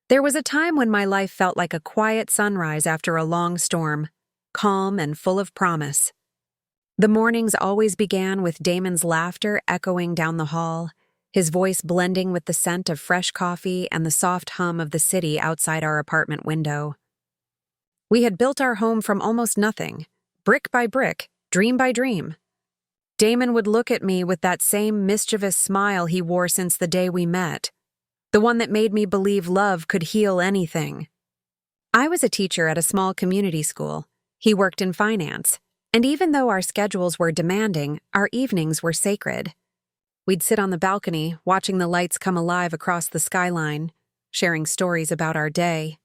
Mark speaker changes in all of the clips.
Speaker 1: There was a time when my life felt like a quiet sunrise after a long storm, calm and full of promise. The mornings always began with Damon's laughter echoing down the hall, his voice blending with the scent of fresh coffee and the soft hum of the city outside our apartment window. We had built our home from almost nothing, brick by brick, dream by dream. Damon would look at me with that same mischievous smile he wore since the day we met, the one that made me believe love could heal anything. I was a teacher at a small community school. He worked in finance, and even though our schedules were demanding, our evenings were sacred. We'd sit on the balcony, watching the lights come alive across the skyline, sharing stories about our day.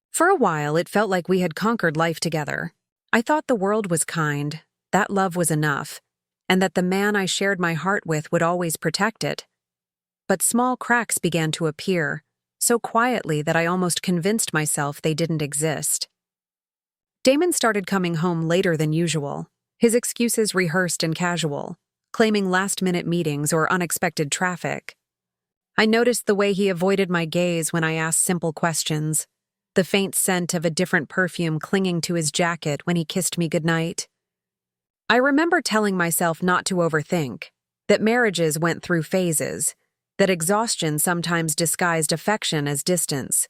Speaker 1: For a while, it felt like we had conquered life together. I thought the world was kind, that love was enough, and that the man I shared my heart with would always protect it. But small cracks began to appear, so quietly that I almost convinced myself they didn't exist. Damon started coming home later than usual, his excuses rehearsed and casual, claiming last-minute meetings or unexpected traffic. I noticed the way he avoided my gaze when I asked simple questions, the faint scent of a different perfume clinging to his jacket when he kissed me goodnight. I remember telling myself not to overthink, that marriages went through phases, that exhaustion sometimes disguised affection as distance.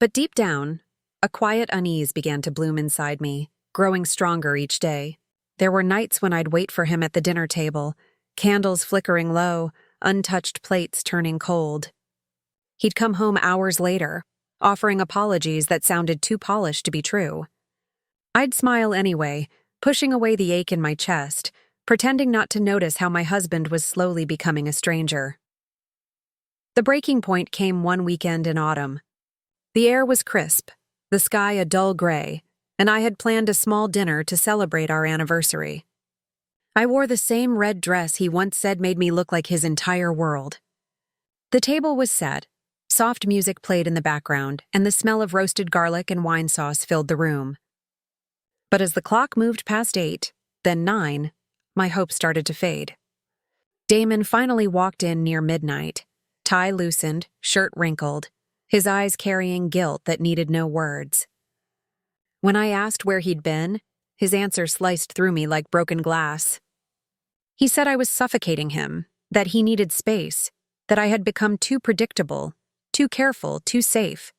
Speaker 1: But deep down, a quiet unease began to bloom inside me, growing stronger each day. There were nights when I'd wait for him at the dinner table, candles flickering low, untouched plates turning cold. He'd come home hours later, offering apologies that sounded too polished to be true. I'd smile anyway, pushing away the ache in my chest, pretending not to notice how my husband was slowly becoming a stranger. The breaking point came one weekend in autumn. The air was crisp, the sky a dull gray, and I had planned a small dinner to celebrate our anniversary. I wore the same red dress he once said made me look like his entire world. The table was set, soft music played in the background, and the smell of roasted garlic and wine sauce filled the room. But as the clock moved past 8, then 9, my hope started to fade. Damon finally walked in near midnight, tie loosened, shirt wrinkled, his eyes carrying guilt that needed no words. When I asked where he'd been, his answer sliced through me like broken glass. He said I was suffocating him, that he needed space, that I had become too predictable, too careful, too safe.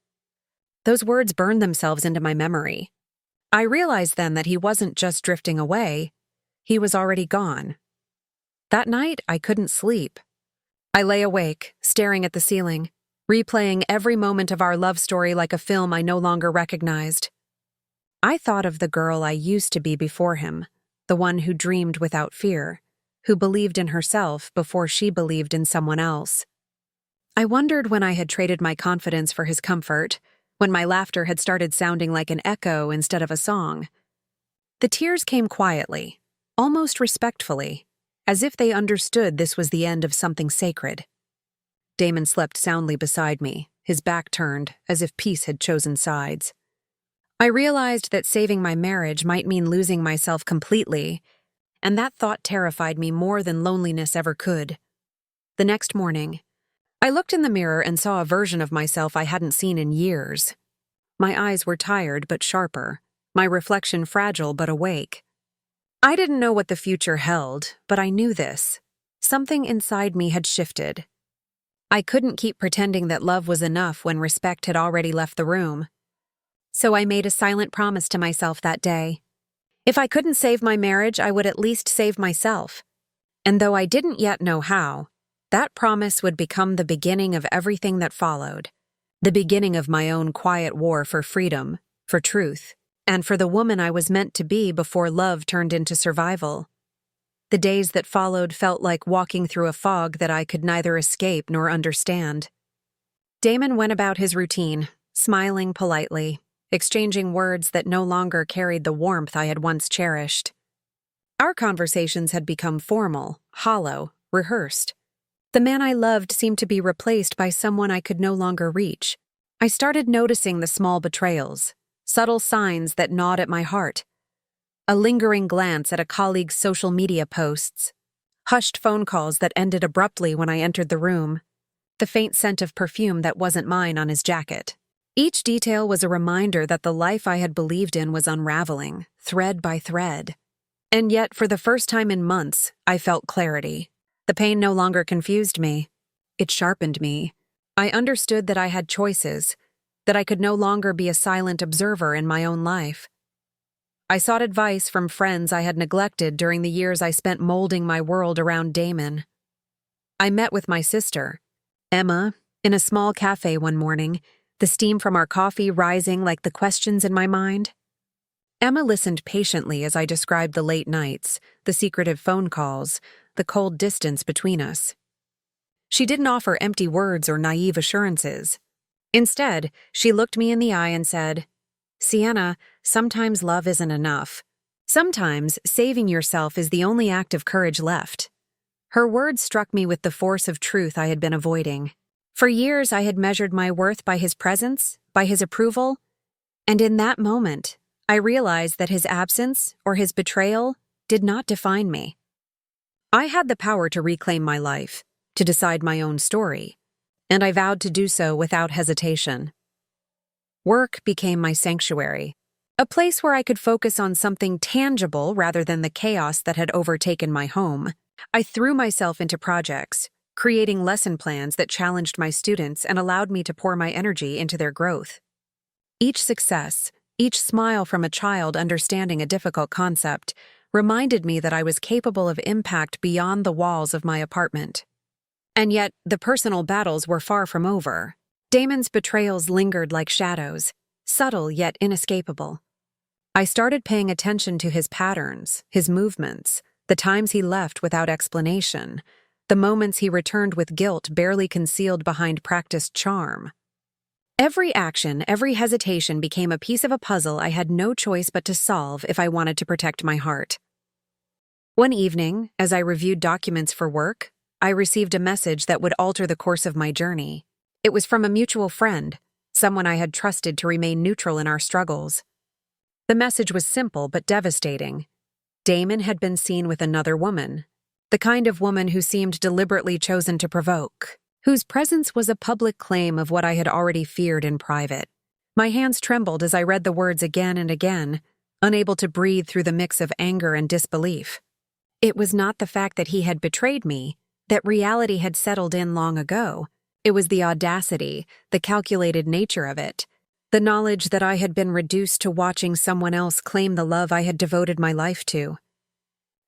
Speaker 1: Those words burned themselves into my memory. I realized then that he wasn't just drifting away, he was already gone. That night, I couldn't sleep. I lay awake, staring at the ceiling, replaying every moment of our love story like a film I no longer recognized. I thought of the girl I used to be before him, the one who dreamed without fear, who believed in herself before she believed in someone else. I wondered when I had traded my confidence for his comfort, when my laughter had started sounding like an echo instead of a song. The tears came quietly, almost respectfully, as if they understood this was the end of something sacred. Damon slept soundly beside me, his back turned, as if peace had chosen sides. I realized that saving my marriage might mean losing myself completely, and that thought terrified me more than loneliness ever could. The next morning, I looked in the mirror and saw a version of myself I hadn't seen in years. My eyes were tired but sharper, my reflection fragile but awake. I didn't know what the future held, but I knew this. Something inside me had shifted. I couldn't keep pretending that love was enough when respect had already left the room. So I made a silent promise to myself that day. If I couldn't save my marriage, I would at least save myself. And though I didn't yet know how, that promise would become the beginning of everything that followed, the beginning of my own quiet war for freedom, for truth, and for the woman I was meant to be before love turned into survival. The days that followed felt like walking through a fog that I could neither escape nor understand. Damon went about his routine, smiling politely, exchanging words that no longer carried the warmth I had once cherished. Our conversations had become formal, hollow, rehearsed. The man I loved seemed to be replaced by someone I could no longer reach. I started noticing the small betrayals, subtle signs that gnawed at my heart. A lingering glance at a colleague's social media posts, hushed phone calls that ended abruptly when I entered the room, the faint scent of perfume that wasn't mine on his jacket. Each detail was a reminder that the life I had believed in was unraveling, thread by thread. And yet, for the first time in months, I felt clarity. The pain no longer confused me. It sharpened me. I understood that I had choices, that I could no longer be a silent observer in my own life. I sought advice from friends I had neglected during the years I spent molding my world around Damon. I met with my sister, Emma, in a small cafe one morning, the steam from our coffee rising like the questions in my mind. Emma listened patiently as I described the late nights, the secretive phone calls, the cold distance between us. She didn't offer empty words or naive assurances. Instead, she looked me in the eye and said, "Sienna, sometimes love isn't enough. Sometimes saving yourself is the only act of courage left." Her words struck me with the force of truth I had been avoiding. For years, I had measured my worth by his presence, by his approval, and in that moment, I realized that his absence or his betrayal did not define me. I had the power to reclaim my life, to decide my own story, and I vowed to do so without hesitation. Work became my sanctuary, a place where I could focus on something tangible rather than the chaos that had overtaken my home. I threw myself into projects, creating lesson plans that challenged my students and allowed me to pour my energy into their growth. Each success, each smile from a child understanding a difficult concept, reminded me that I was capable of impact beyond the walls of my apartment. And yet, the personal battles were far from over. Damon's betrayals lingered like shadows, subtle yet inescapable. I started paying attention to his patterns, his movements, the times he left without explanation, the moments he returned with guilt barely concealed behind practiced charm. Every action, every hesitation became a piece of a puzzle I had no choice but to solve if I wanted to protect my heart. One evening, as I reviewed documents for work, I received a message that would alter the course of my journey. It was from a mutual friend, someone I had trusted to remain neutral in our struggles. The message was simple but devastating. Damon had been seen with another woman, the kind of woman who seemed deliberately chosen to provoke, whose presence was a public claim of what I had already feared in private. My hands trembled as I read the words again and again, unable to breathe through the mix of anger and disbelief. It was not the fact that he had betrayed me, that reality had settled in long ago. It was the audacity, the calculated nature of it, the knowledge that I had been reduced to watching someone else claim the love I had devoted my life to.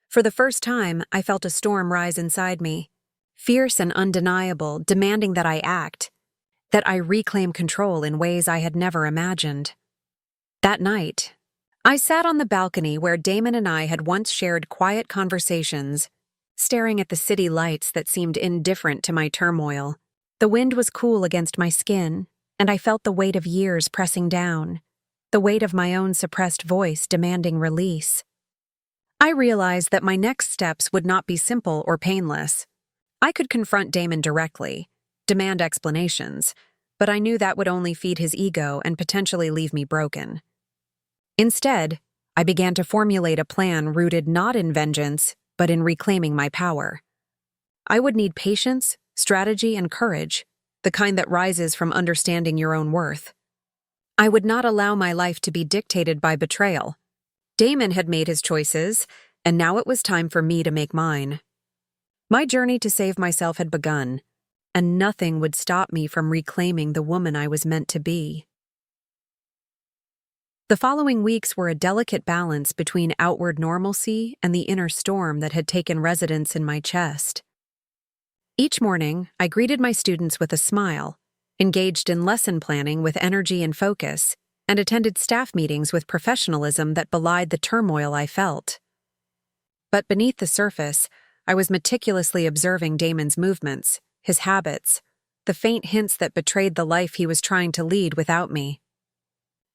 Speaker 1: For the first time, I felt a storm rise inside me, fierce and undeniable, demanding that I act, that I reclaim control in ways I had never imagined. That night, I sat on the balcony where Damon and I had once shared quiet conversations, staring at the city lights that seemed indifferent to my turmoil. The wind was cool against my skin, and I felt the weight of years pressing down, the weight of my own suppressed voice demanding release. I realized that my next steps would not be simple or painless. I could confront Damon directly, demand explanations, but I knew that would only feed his ego and potentially leave me broken. Instead, I began to formulate a plan rooted not in vengeance, but in reclaiming my power. I would need patience, strategy, and courage, the kind that rises from understanding your own worth. I would not allow my life to be dictated by betrayal. Damon had made his choices, and now it was time for me to make mine. My journey to save myself had begun, and nothing would stop me from reclaiming the woman I was meant to be. The following weeks were a delicate balance between outward normalcy and the inner storm that had taken residence in my chest. Each morning, I greeted my students with a smile, engaged in lesson planning with energy and focus, and attended staff meetings with professionalism that belied the turmoil I felt. But beneath the surface, I was meticulously observing Damon's movements, his habits, the faint hints that betrayed the life he was trying to lead without me.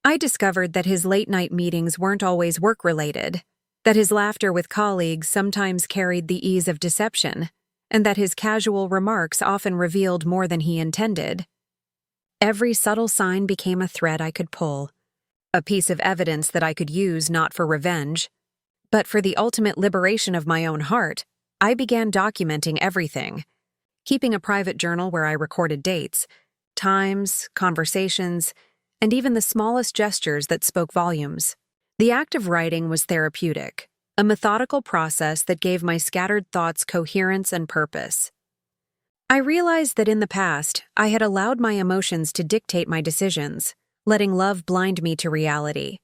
Speaker 1: I discovered that his late-night meetings weren't always work-related, that his laughter with colleagues sometimes carried the ease of deception, and that his casual remarks often revealed more than he intended. Every subtle sign became a thread I could pull, a piece of evidence that I could use not for revenge, but for the ultimate liberation of my own heart. I began documenting everything, keeping a private journal where I recorded dates, times, conversations, and even the smallest gestures that spoke volumes. The act of writing was therapeutic, a methodical process that gave my scattered thoughts coherence and purpose. I realized that in the past, I had allowed my emotions to dictate my decisions, letting love blind me to reality.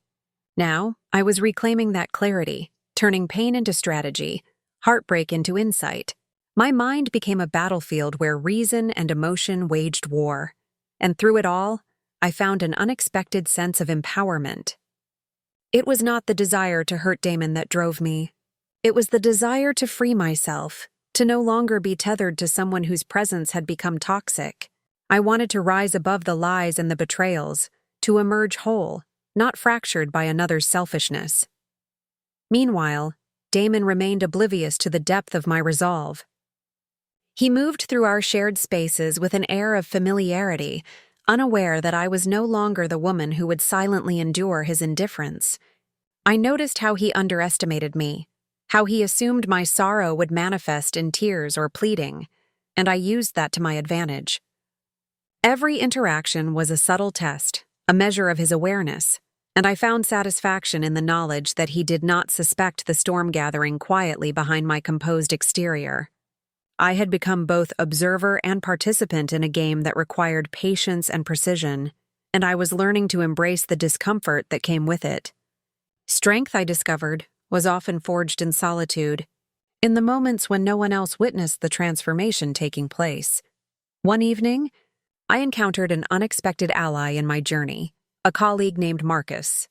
Speaker 1: Now, I was reclaiming that clarity, turning pain into strategy, heartbreak into insight. My mind became a battlefield where reason and emotion waged war. And through it all, I found an unexpected sense of empowerment. It was not the desire to hurt Damon that drove me. It was the desire to free myself, to no longer be tethered to someone whose presence had become toxic. I wanted to rise above the lies and the betrayals, to emerge whole, not fractured by another's selfishness. Meanwhile, Damon remained oblivious to the depth of my resolve. He moved through our shared spaces with an air of familiarity, unaware that I was no longer the woman who would silently endure his indifference. I noticed how he underestimated me, how he assumed my sorrow would manifest in tears or pleading, and I used that to my advantage. Every interaction was a subtle test, a measure of his awareness, and I found satisfaction in the knowledge that he did not suspect the storm gathering quietly behind my composed exterior. I had become both observer and participant in a game that required patience and precision, and I was learning to embrace the discomfort that came with it. Strength, I discovered, was often forged in solitude, in the moments when no one else witnessed the transformation taking place. One evening, I encountered an unexpected ally in my journey, a colleague named Marcus,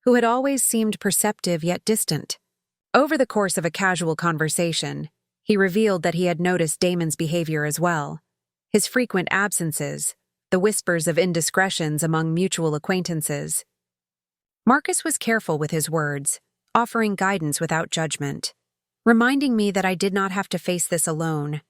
Speaker 1: who had always seemed perceptive yet distant. Over the course of a casual conversation, he revealed that he had noticed Damon's behavior as well. His frequent absences, the whispers of indiscretions among mutual acquaintances. Marcus was careful with his words, offering guidance without judgment, reminding me that I did not have to face this alone.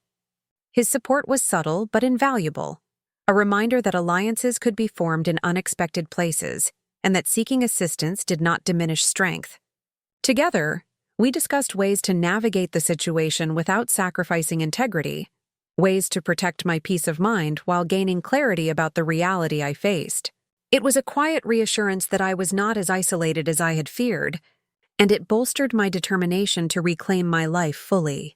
Speaker 1: His support was subtle but invaluable, a reminder that alliances could be formed in unexpected places, and that seeking assistance did not diminish strength. Together, we discussed ways to navigate the situation without sacrificing integrity, ways to protect my peace of mind while gaining clarity about the reality I faced. It was a quiet reassurance that I was not as isolated as I had feared, and it bolstered my determination to reclaim my life fully.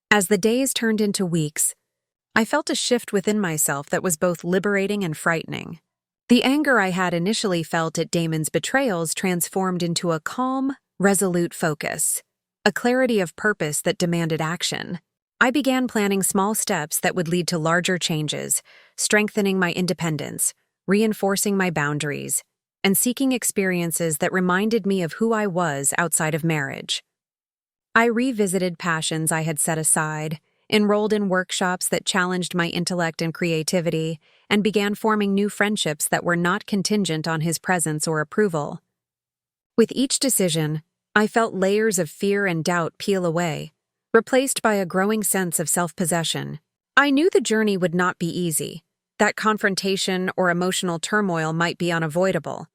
Speaker 1: As the days turned into weeks, I felt a shift within myself that was both liberating and frightening. The anger I had initially felt at Damon's betrayals transformed into a calm, resolute focus, a clarity of purpose that demanded action. I began planning small steps that would lead to larger changes, strengthening my independence, reinforcing my boundaries, and seeking experiences that reminded me of who I was outside of marriage. I revisited passions I had set aside, enrolled in workshops that challenged my intellect and creativity, and began forming new friendships that were not contingent on his presence or approval. With each decision, I felt layers of fear and doubt peel away, replaced by a growing sense of self-possession. I knew the journey would not be easy, that confrontation or emotional turmoil might be unavoidable,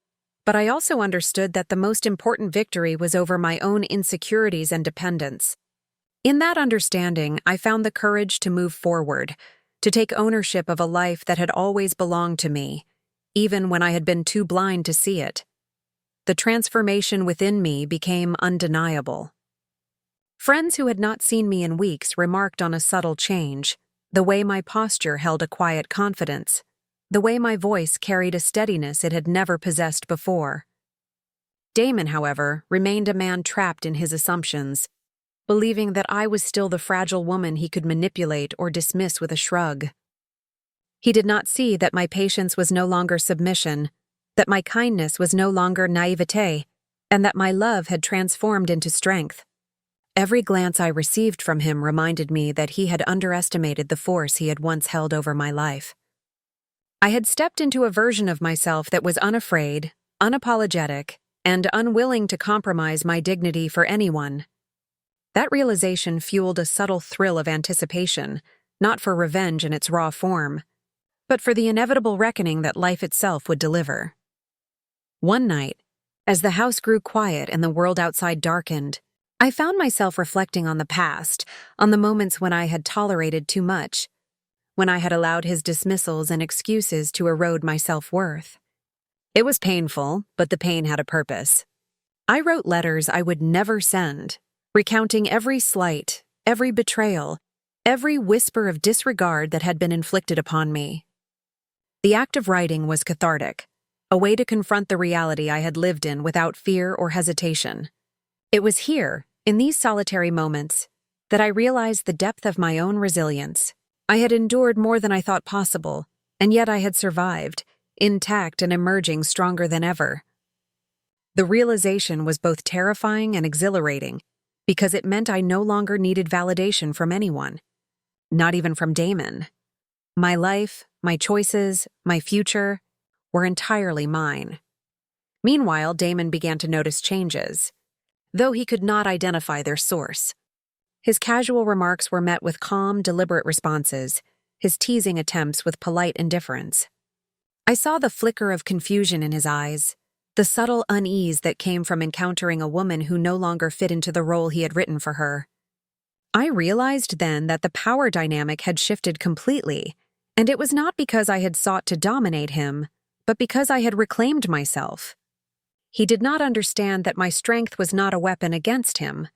Speaker 1: but I also understood that the most important victory was over my own insecurities and dependence. In that understanding, I found the courage to move forward, to take ownership of a life that had always belonged to me, even when I had been too blind to see it. The transformation within me became undeniable. Friends who had not seen me in weeks remarked on a subtle change, the way my posture held a quiet confidence, the way my voice carried a steadiness it had never possessed before. Damon, however, remained a man trapped in his assumptions, believing that I was still the fragile woman he could manipulate or dismiss with a shrug. He did not see that my patience was no longer submission, that my kindness was no longer naivete, and that my love had transformed into strength. Every glance I received from him reminded me that he had underestimated the force he had once held over my life. I had stepped into a version of myself that was unafraid, unapologetic, and unwilling to compromise my dignity for anyone. That realization fueled a subtle thrill of anticipation, not for revenge in its raw form, but for the inevitable reckoning that life itself would deliver. One night, as the house grew quiet and the world outside darkened, I found myself reflecting on the past, on the moments when I had tolerated too much, when I had allowed his dismissals and excuses to erode my self-worth. It was painful, but the pain had a purpose. I wrote letters I would never send, recounting every slight, every betrayal, every whisper of disregard that had been inflicted upon me. The act of writing was cathartic, a way to confront the reality I had lived in without fear or hesitation. It was here, in these solitary moments, that I realized the depth of my own resilience. I had endured more than I thought possible, and yet I had survived, intact and emerging stronger than ever. The realization was both terrifying and exhilarating, because it meant I no longer needed validation from anyone, not even from Damon. My life, my choices, my future were entirely mine. Meanwhile, Damon began to notice changes, though he could not identify their source. His casual remarks were met with calm, deliberate responses, his teasing attempts with polite indifference. I saw the flicker of confusion in his eyes, the subtle unease that came from encountering a woman who no longer fit into the role he had written for her. I realized then that the power dynamic had shifted completely, and it was not because I had sought to dominate him, but because I had reclaimed myself. He did not understand that my strength was not a weapon against him.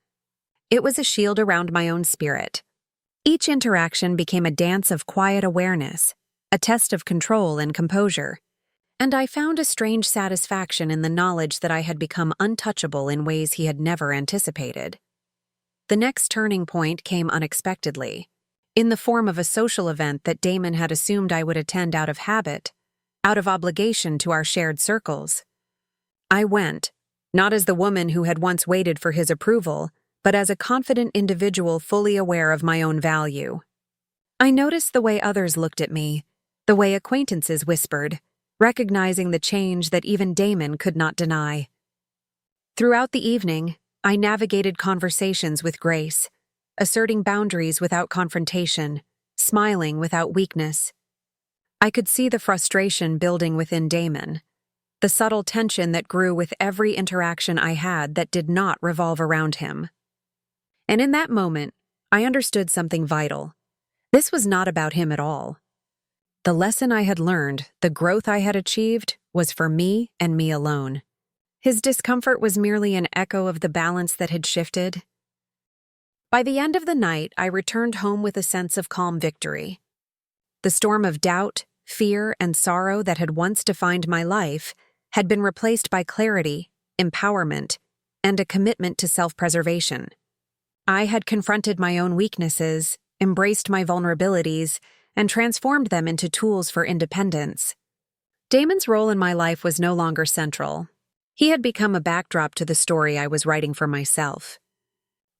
Speaker 1: It was a shield around my own spirit. Each interaction became a dance of quiet awareness, a test of control and composure, and I found a strange satisfaction in the knowledge that I had become untouchable in ways he had never anticipated. The next turning point came unexpectedly, in the form of a social event that Damon had assumed I would attend out of habit, out of obligation to our shared circles. I went, not as the woman who had once waited for his approval, but as a confident individual fully aware of my own value. I noticed the way others looked at me, the way acquaintances whispered, recognizing the change that even Damon could not deny. Throughout the evening, I navigated conversations with grace, asserting boundaries without confrontation, smiling without weakness. I could see the frustration building within Damon, the subtle tension that grew with every interaction I had that did not revolve around him. And in that moment, I understood something vital. This was not about him at all. The lesson I had learned, the growth I had achieved, was for me and me alone. His discomfort was merely an echo of the balance that had shifted. By the end of the night, I returned home with a sense of calm victory. The storm of doubt, fear, and sorrow that had once defined my life had been replaced by clarity, empowerment, and a commitment to self-preservation. I had confronted my own weaknesses, embraced my vulnerabilities, and transformed them into tools for independence. Damon's role in my life was no longer central. He had become a backdrop to the story I was writing for myself.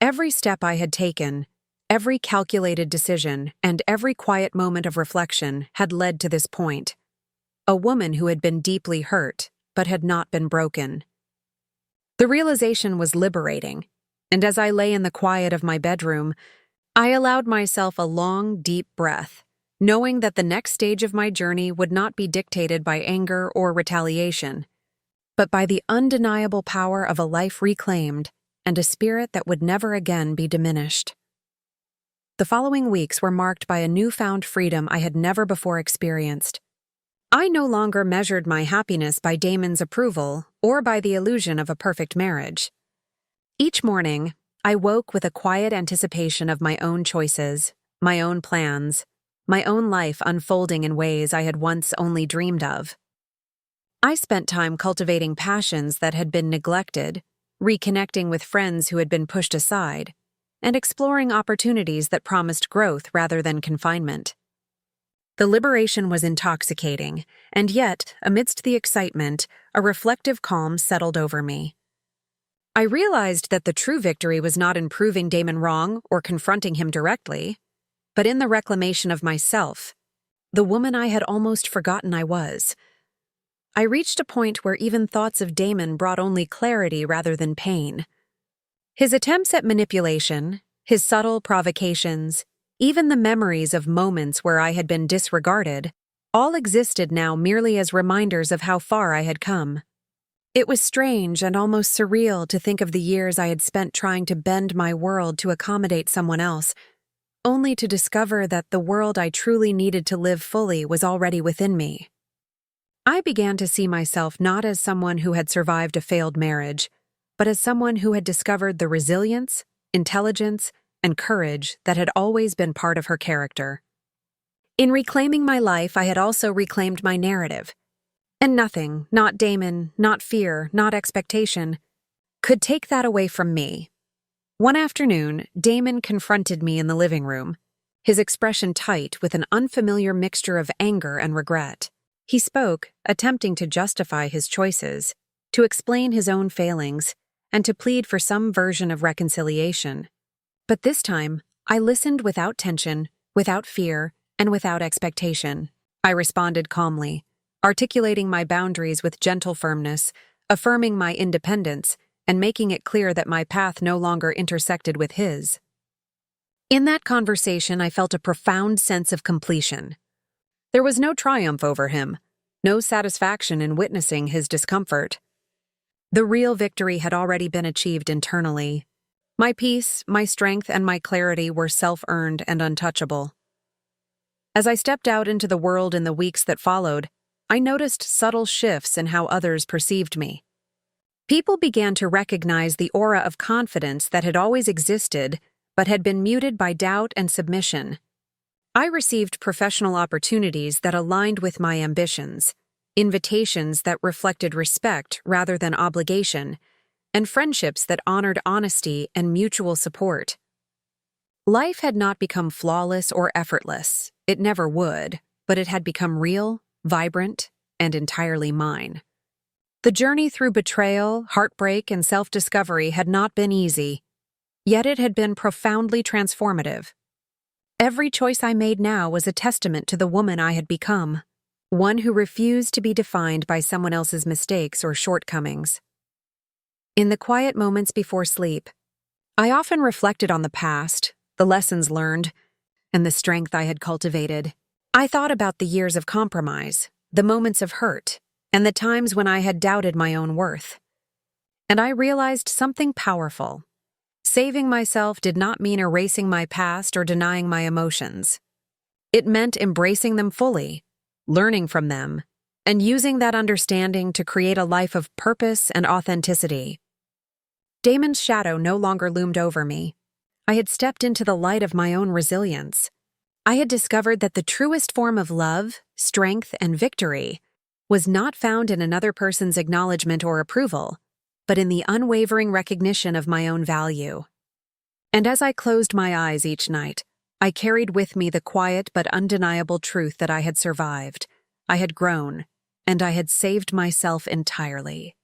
Speaker 1: Every step I had taken, every calculated decision, and every quiet moment of reflection had led to this point. A woman who had been deeply hurt, but had not been broken. The realization was liberating, and as I lay in the quiet of my bedroom, I allowed myself a long, deep breath, knowing that the next stage of my journey would not be dictated by anger or retaliation, but by the undeniable power of a life reclaimed and a spirit that would never again be diminished. The following weeks were marked by a newfound freedom I had never before experienced. I no longer measured my happiness by Damon's approval or by the illusion of a perfect marriage. Each morning, I woke with a quiet anticipation of my own choices, my own plans, my own life unfolding in ways I had once only dreamed of. I spent time cultivating passions that had been neglected, reconnecting with friends who had been pushed aside, and exploring opportunities that promised growth rather than confinement. The liberation was intoxicating, and yet, amidst the excitement, a reflective calm settled over me. I realized that the true victory was not in proving Damon wrong or confronting him directly, but in the reclamation of myself, the woman I had almost forgotten I was. I reached a point where even thoughts of Damon brought only clarity rather than pain. His attempts at manipulation, his subtle provocations, even the memories of moments where I had been disregarded, all existed now merely as reminders of how far I had come. It was strange and almost surreal to think of the years I had spent trying to bend my world to accommodate someone else, only to discover that the world I truly needed to live fully was already within me. I began to see myself not as someone who had survived a failed marriage, but as someone who had discovered the resilience, intelligence, and courage that had always been part of her character. In reclaiming my life, I had also reclaimed my narrative. And nothing, not Damon, not fear, not expectation, could take that away from me. One afternoon, Damon confronted me in the living room, his expression tight with an unfamiliar mixture of anger and regret. He spoke, attempting to justify his choices, to explain his own failings, and to plead for some version of reconciliation. But this time, I listened without tension, without fear, and without expectation. I responded calmly, articulating my boundaries with gentle firmness, affirming my independence, and making it clear that my path no longer intersected with his. In that conversation, I felt a profound sense of completion. There was no triumph over him, no satisfaction in witnessing his discomfort. The real victory had already been achieved internally. My peace, my strength, and my clarity were self-earned and untouchable. As I stepped out into the world in the weeks that followed, I noticed subtle shifts in how others perceived me. People began to recognize the aura of confidence that had always existed but had been muted by doubt and submission. I received professional opportunities that aligned with my ambitions, invitations that reflected respect rather than obligation, and friendships that honored honesty and mutual support. Life had not become flawless or effortless. It never would, but it had become real, vibrant, and entirely mine. The journey through betrayal, heartbreak, and self-discovery had not been easy, yet it had been profoundly transformative. Every choice I made now was a testament to the woman I had become, one who refused to be defined by someone else's mistakes or shortcomings. In the quiet moments before sleep, I often reflected on the past, the lessons learned, and the strength I had cultivated. I thought about the years of compromise, the moments of hurt, and the times when I had doubted my own worth. And I realized something powerful. Saving myself did not mean erasing my past or denying my emotions. It meant embracing them fully, learning from them, and using that understanding to create a life of purpose and authenticity. Damon's shadow no longer loomed over me. I had stepped into the light of my own resilience. I had discovered that the truest form of love, strength, and victory was not found in another person's acknowledgement or approval, but in the unwavering recognition of my own value. And as I closed my eyes each night, I carried with me the quiet but undeniable truth that I had survived, I had grown, and I had saved myself entirely.